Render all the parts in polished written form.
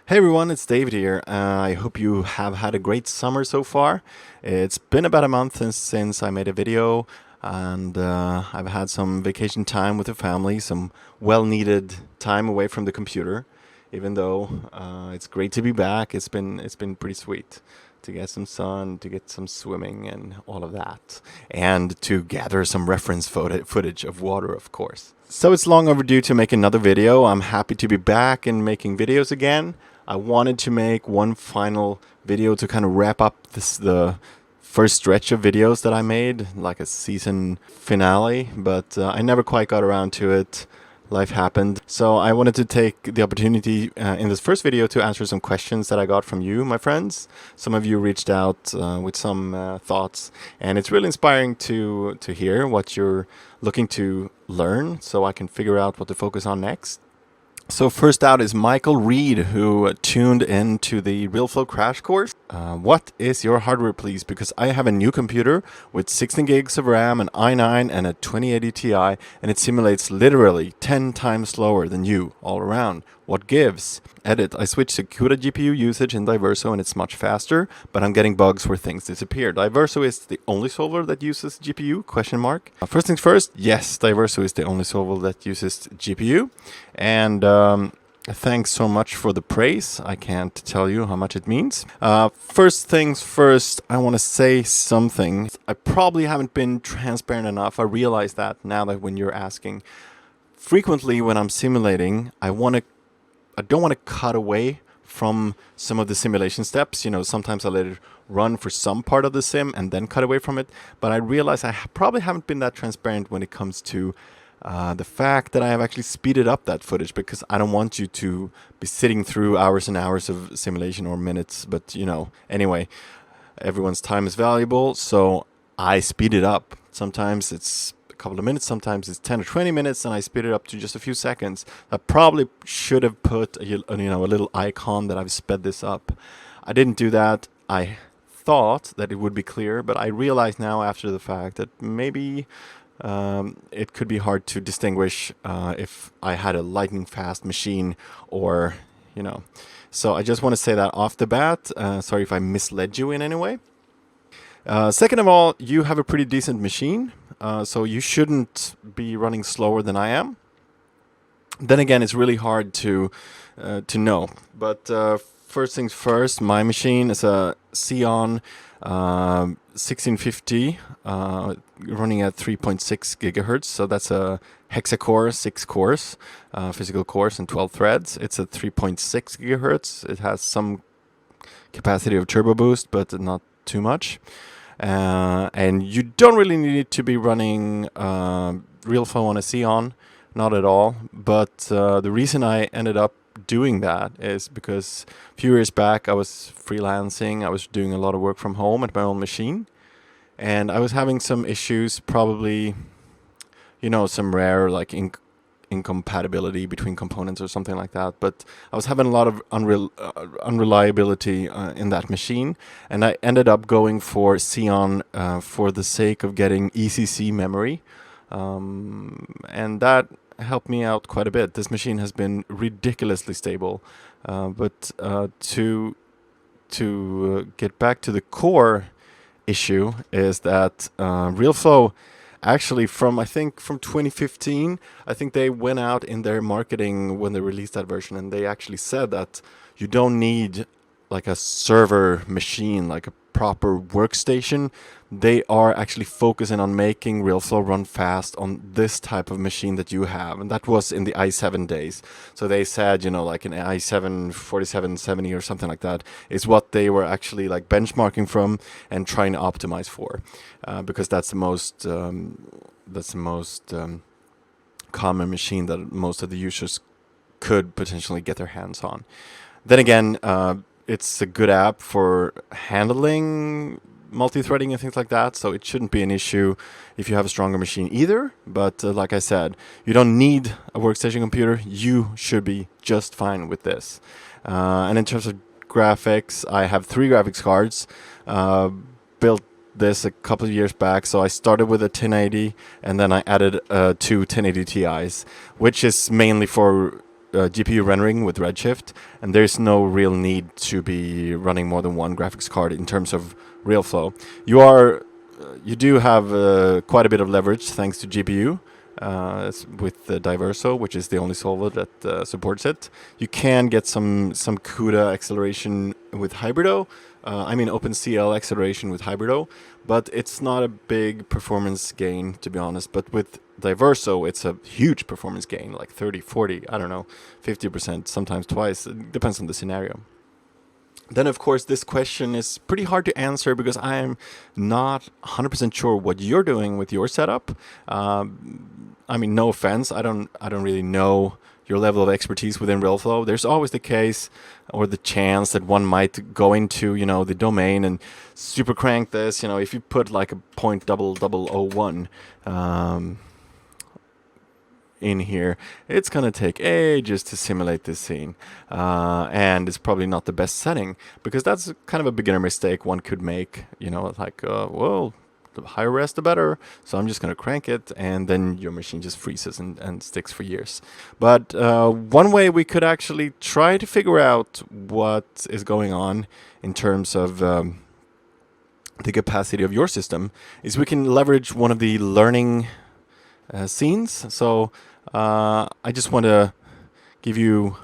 Hey everyone, it's David here. I hope you have had a great summer so far. It's been about a month since I made a video, and I've had some vacation time with the family, some well-needed time away from the computer. Even though it's great to be back, it's been pretty sweet to get some sun, to get some swimming, and all of that, and to gather some reference footage of water, of course. So it's long overdue to make another video. I'm happy to be back and making videos again. I wanted to make one final video to kind of wrap up the first stretch of videos that I made, like a season finale, but I never quite got around to it. Life happened. So I wanted to take the opportunity in this first video to answer some questions that I got from you, my friends. Some of you reached out with some thoughts, and it's really inspiring to hear what you're looking to learn so I can figure out what to focus on next. So first out is Michael Reed, who tuned into the RealFlow crash course. What is your hardware, please? Because I have a new computer with 16 gigs of RAM, an i9, and a 2080 Ti, and it simulates literally 10 times slower than you all around. What gives? Edit. I switched to CUDA GPU usage in Diverso and it's much faster, but I'm getting bugs where things disappear. Diverso is the only solver that uses GPU? Question mark. First things first, yes, Diverso is the only solver that uses GPU. And thanks so much for the praise. I can't tell you how much it means. First things first, I want to say something. I probably haven't been transparent enough. I realize that now that when you're asking. Frequently when I'm simulating, I don't want to cut away from some of the simulation steps. You know, sometimes I let it run for some part of the sim and then cut away from it. But I realize I probably haven't been that transparent when it comes to the fact that I have actually speeded up that footage, because I don't want you to be sitting through hours and hours of simulation or minutes. But, you know, anyway, everyone's time is valuable, so I speed it up. Sometimes it's a couple of minutes, sometimes it's 10 or 20 minutes, and I speed it up to just a few seconds. I probably should have put a little icon that I've sped this up. I didn't do that. I thought that it would be clear, but I realize now after the fact that maybe it could be hard to distinguish if I had a lightning fast machine or, you know. So I just want to say that off the bat. Sorry if I misled you in any way. Second of all, you have a pretty decent machine, so you shouldn't be running slower than I am. Then again, it's really hard to know. But first things first, my machine is a Xeon 1650 running at 3.6 gigahertz. So that's a hexa-core, 6 cores, physical cores and 12 threads. It's at 3.6 gigahertz. It has some capacity of turbo boost, but not too much. And you don't really need to be running RealFlow on a Xeon, not at all. But the reason I ended up doing that is because a few years back I was freelancing. I was doing a lot of work from home at my own machine, and I was having some issues, probably, you know, some rare like incompatibility between components or something like that. But I was having a lot of unreliability in that machine, and I ended up going for Xeon for the sake of getting ECC memory, and that helped me out quite a bit. This machine has been ridiculously stable, but to get back to the core issue is that RealFlow actually from 2015, I think they went out in their marketing when they released that version, and they actually said that you don't need like a server machine, like a proper workstation. They are actually focusing on making RealFlow run fast on this type of machine that you have, and that was in the i7 days. So they said, you know, like an i7 4770 or something like that is what they were actually like benchmarking from and trying to optimize for, because that's the most common machine that most of the users could potentially get their hands on. Then again, it's a good app for handling multi-threading and things like that, so it shouldn't be an issue if you have a stronger machine either. But like I said, you don't need a workstation computer. You should be just fine with this. And in terms of graphics, I have 3 graphics cards. Built this a couple of years back, so I started with a 1080 and then I added 2 1080 Ti's, which is mainly for GPU rendering with Redshift, and there's no real need to be running more than one graphics card in terms of real flow. You do have quite a bit of leverage thanks to GPU with Diverso, which is the only solver that supports it. You can get some CUDA acceleration with Hybrido. OpenCL acceleration with Hybrido, but it's not a big performance gain, to be honest. But with Diverso, it's a huge performance gain, like 30, 40, I don't know, 50%, sometimes twice. It depends on the scenario. Then, of course, this question is pretty hard to answer because I'm not 100% sure what you're doing with your setup. No offense, I don't really know your level of expertise within RealFlow. There's always the case or the chance that one might go into, the domain and super crank this. If you put like a 0.0001 in here, it's going to take ages to simulate this scene. And it's probably not the best setting because that's kind of a beginner mistake one could make, well, the higher res, the better. So I'm just going to crank it, and then your machine just freezes and sticks for years. But one way we could actually try to figure out what is going on in terms of the capacity of your system is we can leverage one of the learning scenes. So I just want to give you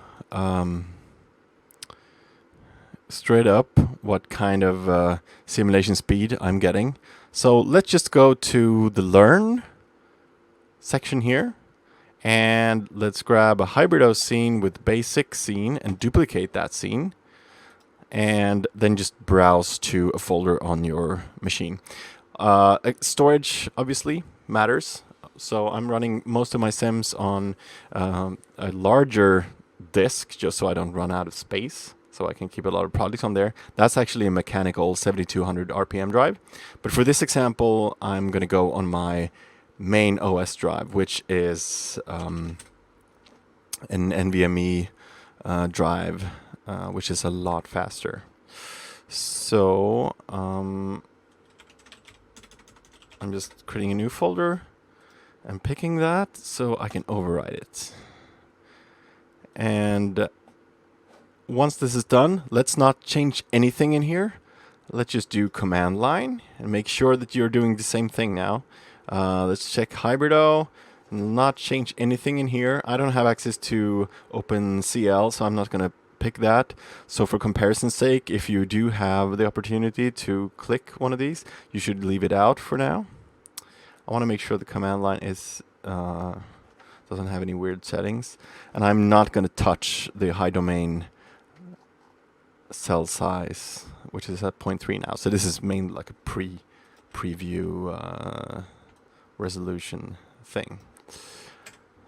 straight up what kind of simulation speed I'm getting. So let's just go to the Learn section here, and let's grab a Hybrido scene with basic scene and duplicate that scene, and then just browse to a folder on your machine. Storage obviously matters. So I'm running most of my sims on a larger disk just so I don't run out of space. So I can keep a lot of projects on there. That's actually a mechanical 7200 RPM drive. But for this example, I'm going to go on my main OS drive, which is an NVMe drive, which is a lot faster. So I'm just creating a new folder and picking that so I can override it. And once this is done, let's not change anything in here. Let's just do command line and make sure that you're doing the same thing now. Let's check Hybrido. Not change anything in here. I don't have access to OpenCL, so I'm not going to pick that. So for comparison's sake, if you do have the opportunity to click one of these, you should leave it out for now. I want to make sure the command line is doesn't have any weird settings. And I'm not going to touch the high domain cell size, which is at 0.3 now. So this is mainly like a preview resolution thing.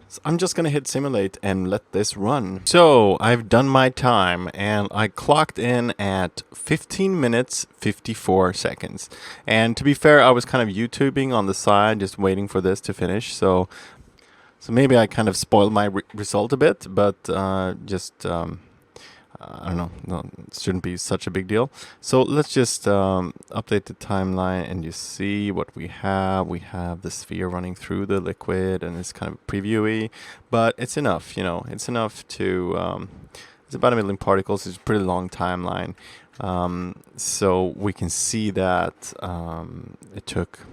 So I'm just going to hit simulate and let this run. So I've done my time and I clocked in at 15 minutes, 54 seconds. And to be fair, I was kind of YouTubing on the side, just waiting for this to finish. So maybe I kind of spoiled my result a bit, but I don't know, no, it shouldn't be such a big deal. So let's just update the timeline and you see what we have. We have the sphere running through the liquid and it's kind of previewy, but it's enough, it's enough to, it's about 1 million particles. It's a pretty long timeline. So we can see that it took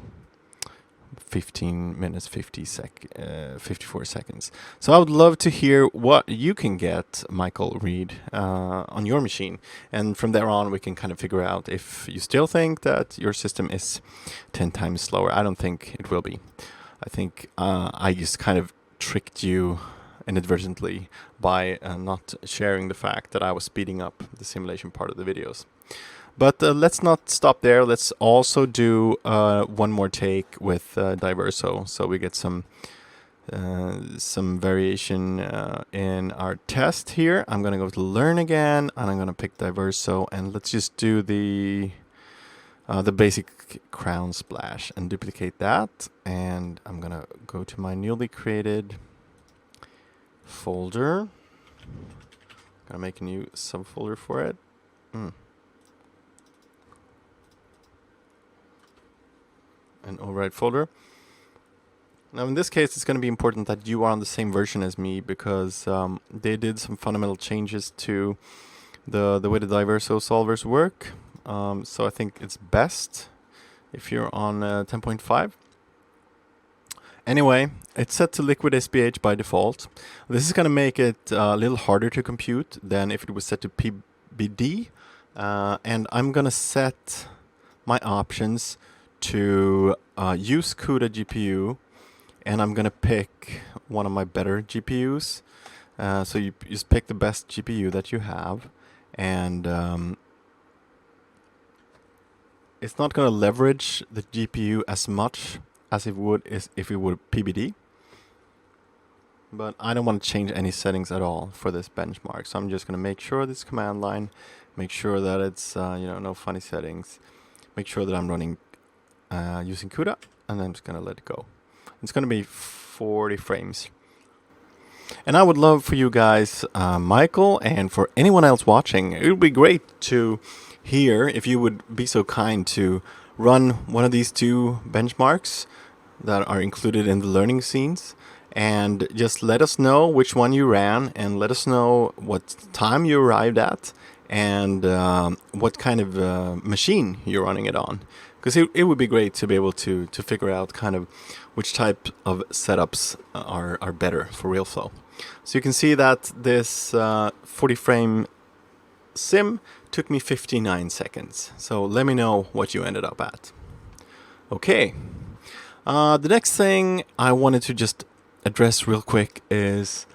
15 minutes, 54 seconds. So I would love to hear what you can get, Michael Reed, on your machine. And from there on, we can kind of figure out if you still think that your system is 10 times slower. I don't think it will be. I think I just kind of tricked you inadvertently by not sharing the fact that I was speeding up the simulation part of the videos. But let's not stop there. Let's also do one more take with Diverso, so we get some variation in our test here. I'm going to go to Learn again, and I'm going to pick Diverso, and let's just do the basic crown splash and duplicate that. And I'm going to go to my newly created folder. I'm going to make a new subfolder for it. An override folder. Now, in this case, it's going to be important that you are on the same version as me because they did some fundamental changes to the way the diverso solvers work. So I think it's best if you're on 10.5. Anyway, it's set to liquid SPH by default. This is going to make it a little harder to compute than if it was set to PBD. And I'm going to set my options to use CUDA GPU, and I'm going to pick one of my better GPUs. So you just pick the best GPU that you have, and it's not going to leverage the GPU as much as it would if it would PBD. But I don't want to change any settings at all for this benchmark. So I'm just going to make sure this command line, make sure that it's no funny settings, make sure that I'm running using CUDA, and then I'm just going to let it go. It's going to be 40 frames. And I would love for you guys, Michael, and for anyone else watching, it would be great to hear if you would be so kind to run one of these two benchmarks that are included in the learning scenes, and just let us know which one you ran, and let us know what time you arrived at, and what kind of machine you're running it on. Because it would be great to be able to figure out kind of which type of setups are better for RealFlow. So you can see that this 40 frame sim took me 59 seconds. So let me know what you ended up at. Okay. The next thing I wanted to just address real quick is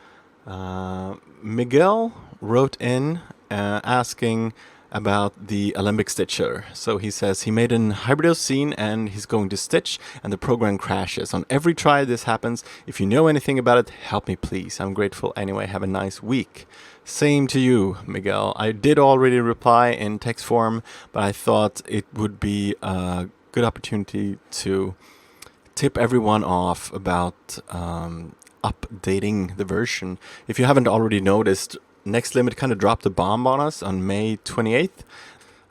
Miguel wrote in asking about the Alembic stitcher. So he says he made an hybrido scene and he's going to stitch and the program crashes. On every try this happens. If you know anything about it, help me please. I'm grateful anyway. Have a nice week. Same to you, Miguel. I did already reply in text form, but I thought it would be a good opportunity to tip everyone off about updating the version. If you haven't already noticed, Next Limit kind of dropped a bomb on us on May 28th.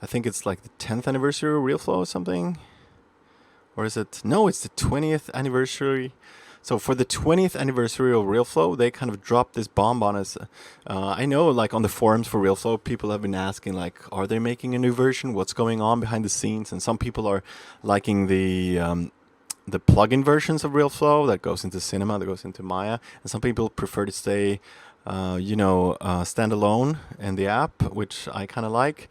I think it's like the 10th anniversary of RealFlow or something. Or is it? No, it's the 20th anniversary. So for the 20th anniversary of RealFlow, they kind of dropped this bomb on us. I know, like on the forums for RealFlow, people have been asking, like, are they making a new version? What's going on behind the scenes? And some people are liking the plugin versions of RealFlow that goes into Cinema, that goes into Maya. And some people prefer to stay standalone in the app, which I kind of like.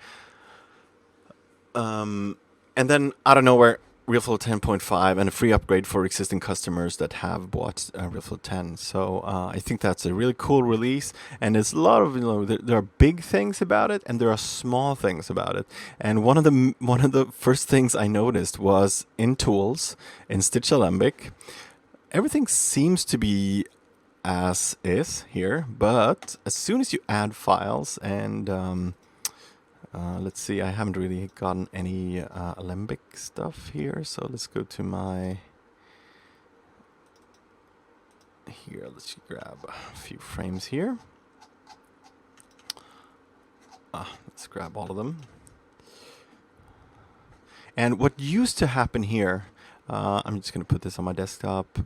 And then out of nowhere, RealFlow 10.5 and a free upgrade for existing customers that have bought RealFlow 10. So I think that's a really cool release. And there's a lot of, there are big things about it and there are small things about it. And one of the first things I noticed was in Tools, in Stitch Alembic, everything seems to be as is here, but as soon as you add files and let's see, I haven't really gotten any Alembic stuff here, so let's go to my here. Let's grab a few frames here. Let's grab all of them. And what used to happen here, I'm just going to put this on my desktop.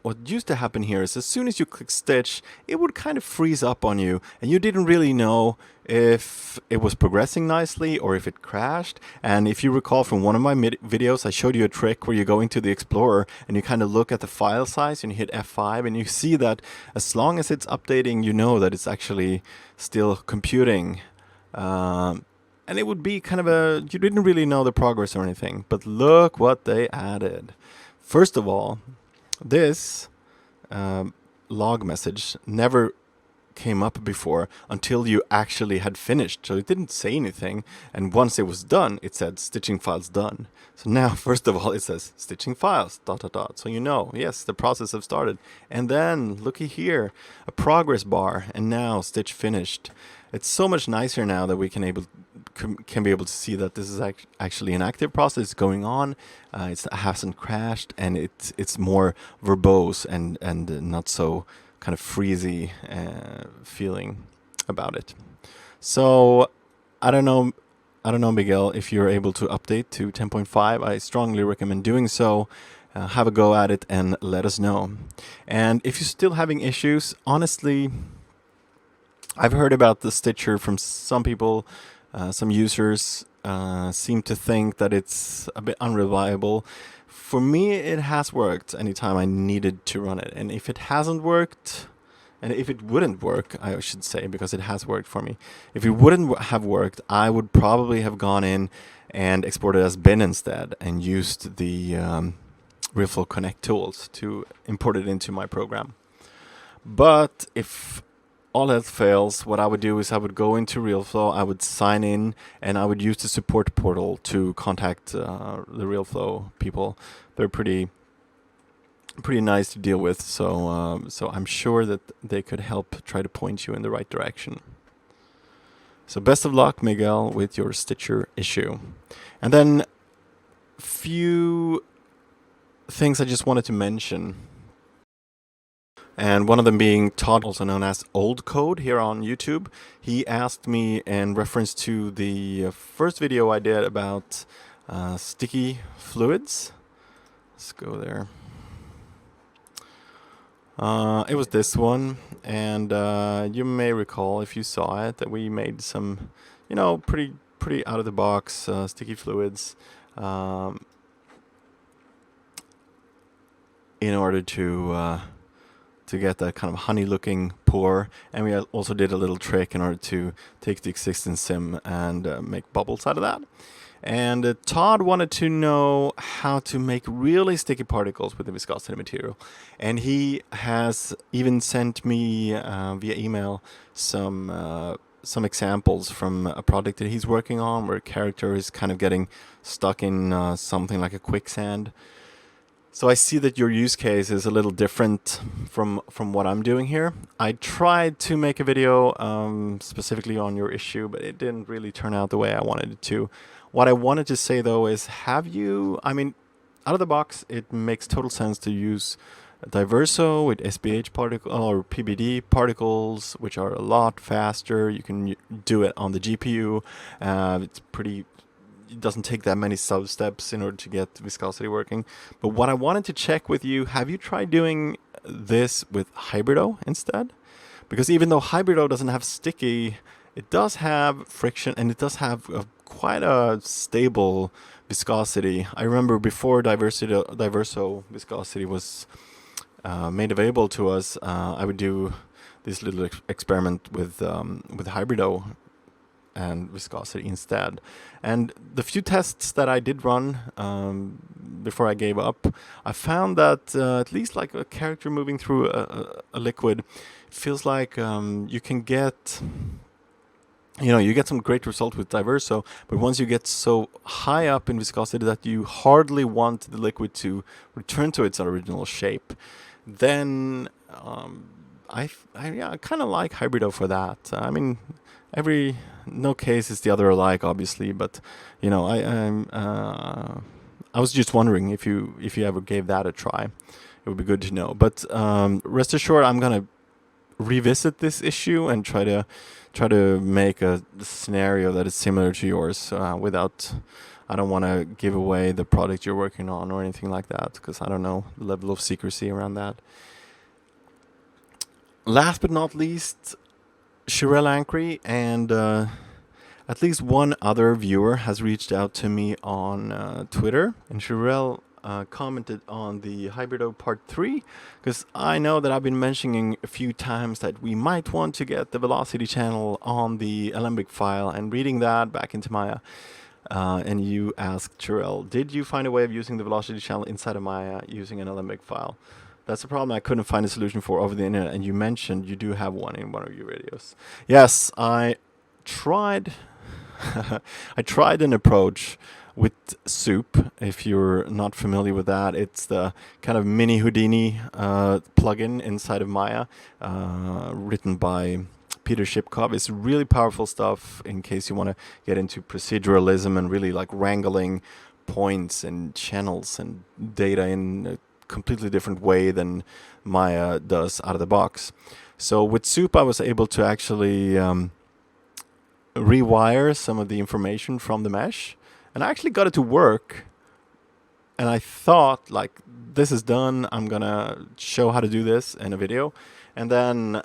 What used to happen here is as soon as you click Stitch, it would kind of freeze up on you, and you didn't really know if it was progressing nicely or if it crashed. And if you recall from one of my videos, I showed you a trick where you go into the Explorer and you kind of look at the file size and you hit F5 and you see that as long as it's updating, you know that it's actually still computing. And it would be kind of you didn't really know the progress or anything, but look what they added. First of all, this log message never came up before until you actually had finished. So it didn't say anything. And once it was done, it said stitching files done. So now, first of all, it says stitching files, ... So you know, yes, the process have started. And then looky here, a progress bar, and now stitch finished. It's so much nicer now that we can be able to see that this is actually an active process going on. It hasn't crashed, and it's more verbose and not so kind of freezy feeling about it. So I don't know I don't know, Miguel, if you're able to update to 10.5. I strongly recommend doing so. Have a go at it and let us know. And if you're still having issues, honestly, I've heard about the Stitcher from some people, some users seem to think that it's a bit unreliable. For me, it has worked anytime I needed to run it. And if it hasn't worked, and if it wouldn't work, I should say, because it has worked for me. If it wouldn't have worked, I would probably have gone in and exported as bin instead and used the RealFlow Connect tools to import it into my program. But if all else fails, what I would do is I would go into RealFlow, I would sign in, and I would use the support portal to contact the RealFlow people. They're pretty nice to deal with, so so I'm sure that they could help try to point you in the right direction. So best of luck, Miguel, with your Stitcher issue. And then few things I just wanted to mention. And one of them being Todd, also known as oldcode here on YouTube. He asked me in reference to the first video I did about sticky fluids. Let's go there. It was this one, and you may recall, if you saw it, that we made some, pretty out of the box sticky fluids in order to get that kind of honey-looking pour, and we also did a little trick in order to take the existing sim and make bubbles out of that. And Todd wanted to know how to make really sticky particles with the viscosity material. And he has even sent me via email some examples from a project that he's working on where a character is kind of getting stuck in something like a quicksand. So I see that your use case is a little different from what I'm doing here. I tried to make a video specifically on your issue, but it didn't really turn out the way I wanted it to. What I wanted to say, though, is out of the box, it makes total sense to use Diverso with SPH particle or PBD particles, which are a lot faster. You can do it on the GPU. It doesn't take that many sub-steps in order to get viscosity working. But what I wanted to check with you, have you tried doing this with Hybrido instead? Because even though Hybrido doesn't have sticky, it does have friction, and it does have quite a stable viscosity. I remember before Diverso viscosity was made available to us, I would do this little experiment with Hybrido and viscosity instead. And the few tests that I did run before I gave up, I found that at least like a character moving through a liquid, it feels like you can get, you get some great result with Diverso, but once you get so high up in viscosity that you hardly want the liquid to return to its original shape, then I kind of like Hybrido for that. No case is the other alike, obviously, but I was just wondering if you ever gave that a try. It would be good to know. But rest assured, I'm gonna revisit this issue and try to make a scenario that is similar to yours without. I don't want to give away the product you're working on or anything like that, because I don't know the level of secrecy around that. Last but not least, Shirel Ankri and at least one other viewer has reached out to me on Twitter, and Shirel commented on the Hybrido Part 3, because I know that I've been mentioning a few times that we might want to get the velocity channel on the Alembic file, and reading that back into Maya, and you asked Shirel, did you find a way of using the velocity channel inside of Maya using an Alembic file? That's a problem I couldn't find a solution for over the internet, and you mentioned you do have one in one of your videos. Yes, I tried. I tried an approach with Soup. If you're not familiar with that, it's the kind of mini Houdini plugin inside of Maya, written by Peter Shipkov. It's really powerful stuff in case you want to get into proceduralism and really like wrangling points and channels and data in a completely different way than Maya does out of the box. So with Soup, I was able to actually rewire some of the information from the mesh, and I actually got it to work. And I thought, like, this is done. I'm gonna show how to do this in a video. And then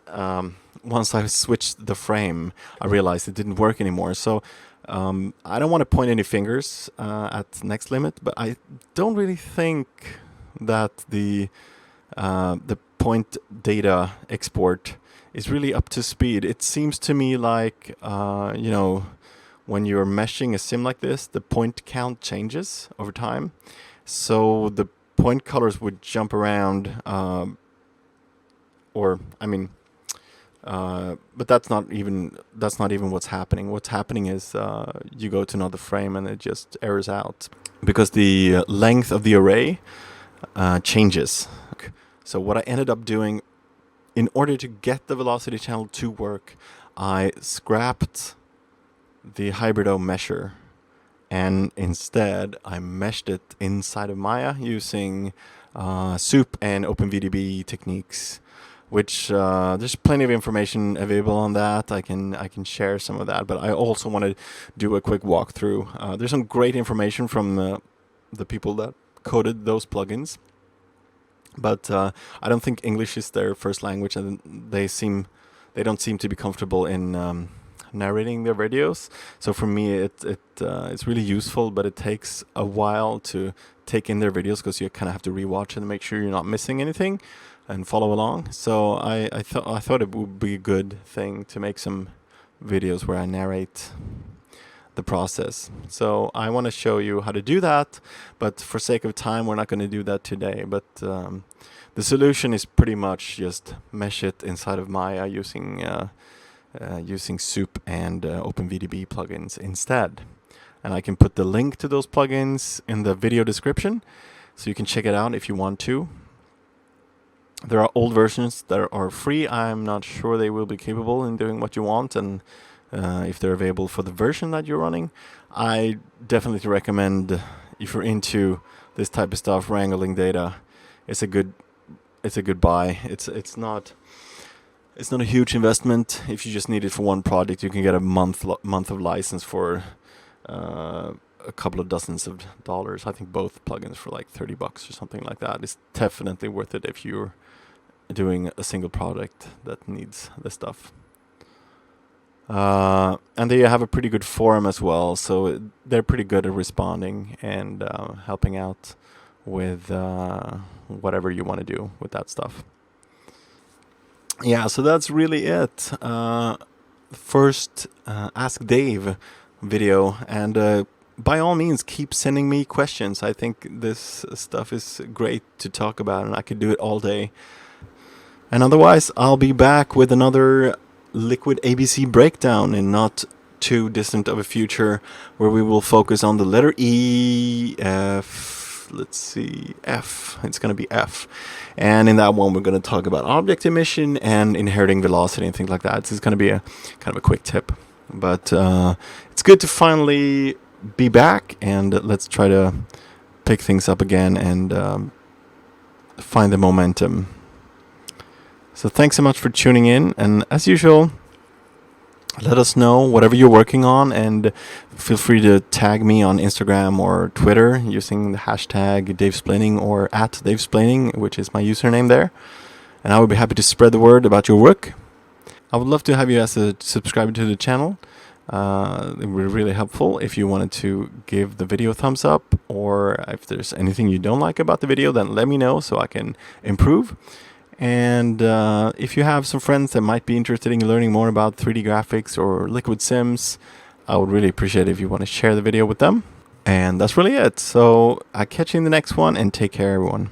once I switched the frame, I realized it didn't work anymore. So I don't want to point any fingers at Next Limit, but I don't really think that the point data export is really up to speed. It seems to me like, you know, when you're meshing a sim like this, the point count changes over time. So the point colors would jump around, but that's not even what's happening. What's happening is you go to another frame and it just errors out because the length of the array changes. So what I ended up doing, in order to get the velocity channel to work, I scrapped the hybrido mesher. And instead, I meshed it inside of Maya using soup and OpenVDB techniques, which there's plenty of information available on that. I can share some of that, but I also want to do a quick walkthrough. There's some great information from the people that coded those plugins, but I don't think English is their first language, and they don't seem to be comfortable in narrating their videos. So for me, it's really useful, but it takes a while to take in their videos because you kind of have to rewatch it and make sure you're not missing anything and follow along. So I thought it would be a good thing to make some videos where I narrate the process. So I want to show you how to do that, but for sake of time, we're not going to do that today. But the solution is pretty much just mesh it inside of Maya using soup and OpenVDB plugins instead. And I can put the link to those plugins in the video description, so you can check it out if you want to. There are old versions that are free. I'm not sure they will be capable in doing what you want, and if they're available for the version that you're running. I definitely recommend, if you're into this type of stuff, wrangling data, it's a good buy. It's not a huge investment. If you just need it for one project, you can get a month of license for a couple of dozens of dollars. I think both plugins for like $30 or something like that. It's definitely worth it if you're doing a single project that needs this stuff. And they have a pretty good forum as well, so they're pretty good at responding and helping out with whatever you want to do with that stuff. Yeah, so that's really it. First Ask Dave video, and by all means keep sending me questions. I think this stuff is great to talk about, and I could do it all day. And otherwise, I'll be back with another Liquid ABC breakdown in not too distant of a future, where we will focus on the letter E, F, let's see, F. It's going to be F. And in that one, we're going to talk about object emission and inheriting velocity and things like that. This is going to be a kind of a quick tip. But it's good to finally be back, and let's try to pick things up again and find the momentum. So thanks so much for tuning in, and as usual, let us know whatever you're working on, and feel free to tag me on Instagram or Twitter using the hashtag DaveSplaining or @DaveSplaining, which is my username there. And I would be happy to spread the word about your work. I would love to have you as a subscriber to the channel. It would be really helpful if you wanted to give the video a thumbs up, or if there's anything you don't like about the video, then let me know so I can improve. And if you have some friends that might be interested in learning more about 3D graphics or Liquid Sims, I would really appreciate it if you want to share the video with them. And that's really it. So I'll catch you in the next one, and take care, everyone.